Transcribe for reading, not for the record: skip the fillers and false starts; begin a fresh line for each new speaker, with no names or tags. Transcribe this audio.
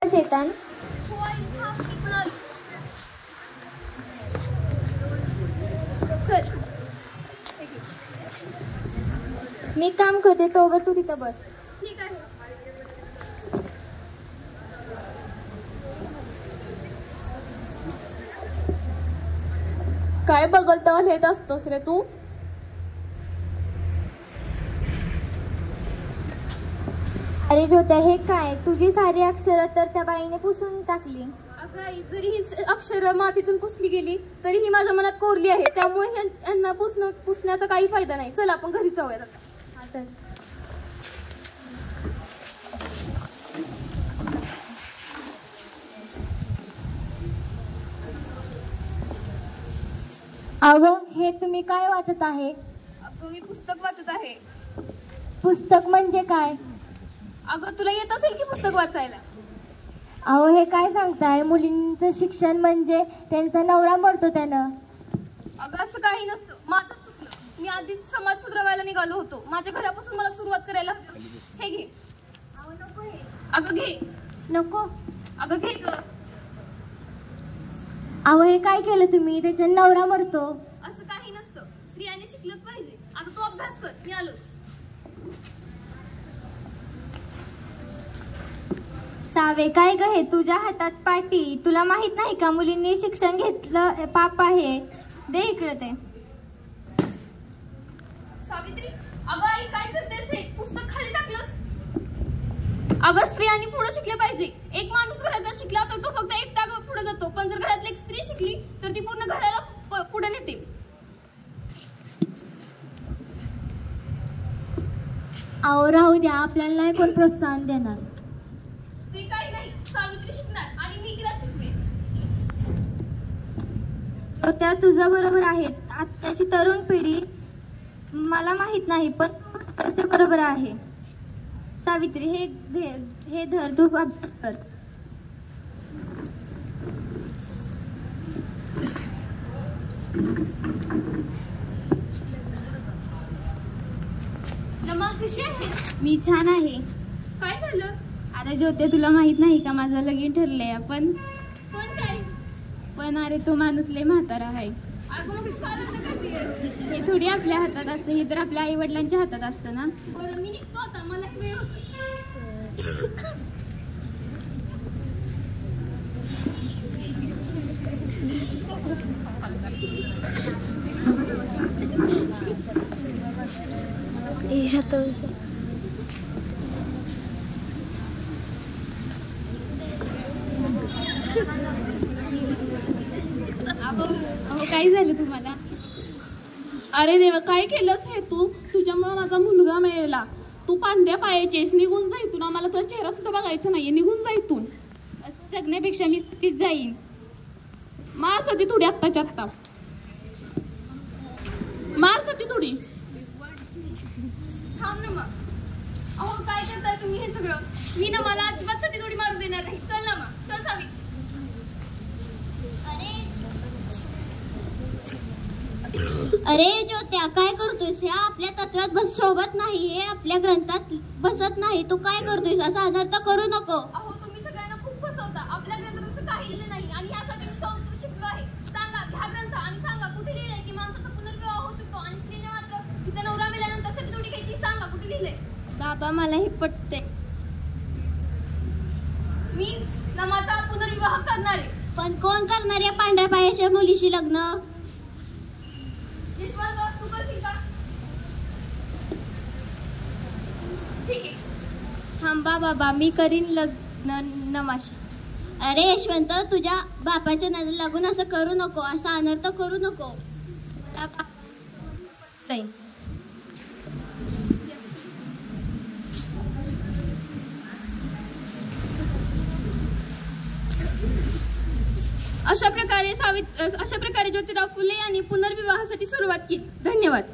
शेतान चल मी काम करते तोवर तू तिथं बस.
ठीक आहे.
काय बघलता लिहित असतोस रे तू?
अरे ज्योत्या हे काय, तुझी सारी अक्षरं तर त्या बाईने पुसून टाकली.
अगं आई, जरी ही अक्षरं मातीतून पुसली गेली तरी ही माझ्या मनात कोरली आहे. त्यामुळे यांना पुसण्याचा काही फायदा नाही. चल आपण घरी जाऊयात आता.
हा, चल.
अगं हे तुम्ही काय वाचत आहे?
अगं मी पुस्तक वाचत आहे.
पुस्तक म्हणजे काय?
अगं तुला येत असेल की पुस्तक वाचायला.
अहो हे काय सांगताय? मुलींचं शिक्षण म्हणजे त्यांचा नवरा मरतो त्यानं.
अगं असं काही नसतं. माझं चुकलं. मी आधीच समाज सुधारायला निघालो होतो. माझ्या घरापासून मला सुरुवात करायला हवी. हे घे. अगं घे.
नको.
अगं घे ग.
अहो हे काय केलं तुम्ही? त्याचा नवरा मरतो.
असं काही नसतं. स्त्रियांनी शिकलंच पाहिजे. आता तू अभ्यास कर. मी आलोच.
सावे काय ग हे तुझ्या हातात पाटी, तुला माहित नाही का मुलींनी शिक्षण घेतलं पाप आहे. दे इकडे ते.
सावित्री, अगं आई काय करतेस? हे पुस्तक खाली टाकलंस. अगं स्त्रियांनी पुढे शिकले पाहिजे. एक माणूस घरात शिकला तर तो फक्त एकटा पुढे जातो, पण जर घरातली एक स्त्री शिकली तर ती पूर्ण घराला पुढे नेते.
अहो राहू द्या, आपल्याला नाही कोण प्रोत्साहन देणार.
ते काही नाही. सावित्री शिकणार आणि मी तिला शिकवे.
त्या तुझं बरोबर आहे. आत्ताची तरुण पिढी मला माहित नाही पण ते बरोबर आहे. सावित्री हे धर, तू अभ्यास कर.
नमा कशी आहे?
मी छान आहे.
काय झालं?
अरे ज्योत्या तुला माहित नाही का माझं लगीन ठरलंय. आपण
पण काय?
पण अरे तो माणूस लय म्हातारा आहे.
अगं मग तू का लग्न करतेस?
हे थोडी आपल्या हातात असतं, हे तर आपल्या आई वडिलांच्या हातात असतं ना.
बरं मी निघतो आता. मला एक वेळ होतो.
अहो काय झालं तुम्हाला?
अरे देवा काय केलंस हे तू? तुझ्यामुळे माझा मुलगा मेला. तू पांढऱ्या पायाचेस. निघून जा इथून. आम्हाला तुझा चेहरा सुद्धा बघायचा नाहीये. निघून जा इथून.
असं जगण्यापेक्षा मी तीच जाईन.
मार सती थोडी आत्ताच्या आत्ता. मार सती थोडी.
थांब ना मग. अहो काय करताय तुम्ही हे सगळं? मी ना मला अजिबात सती थोडी मारू देणार नाही. चल ना मग. चल सावी.
अरे ज्योत्या काय करतोयस? हे आपल्या तत्वात शोभत नाही. हे आपल्या ग्रंथात बसत नाही. तू काय करतोयस? असा अनर्थ करू नको.
अहो तुम्ही सगळ्यांना खूप फसवता. आपल्या ग्रंथात असं काही लिहिलं नाही आणि ह्यासाठी मी संस्कृत शिकलो आहे. सांगा घ्या ग्रंथ आणि सांगा कुठे लिहिलंय की माणसाचा पुनर्विवाह होऊ शकतो आणि स्त्रीने मात्र तिचा नवरा मेल्यानंतर सती थोडी घ्यायची. सांगा कुठे लिहिलंय?
बाबा मला हे पटते.
मी ना माझा पुनर्विवाह करणार आहे.
पण कोण करणार या पांढऱ्या पायाच्या मुलीशी लग्न?
यशवंत तू करशील का? ठीक आहे.
थांबा बाबा मी करीन लग्न नमाशी.
अरे यशवंत तुझ्या बापाच्या नादाला लागून असं करू नको. असा अनर्थ करू नको.
अशा प्रकारे ज्योतिराव फुले यांनी पुनर्विवाहासाठी सुरुवात केली. धन्यवाद.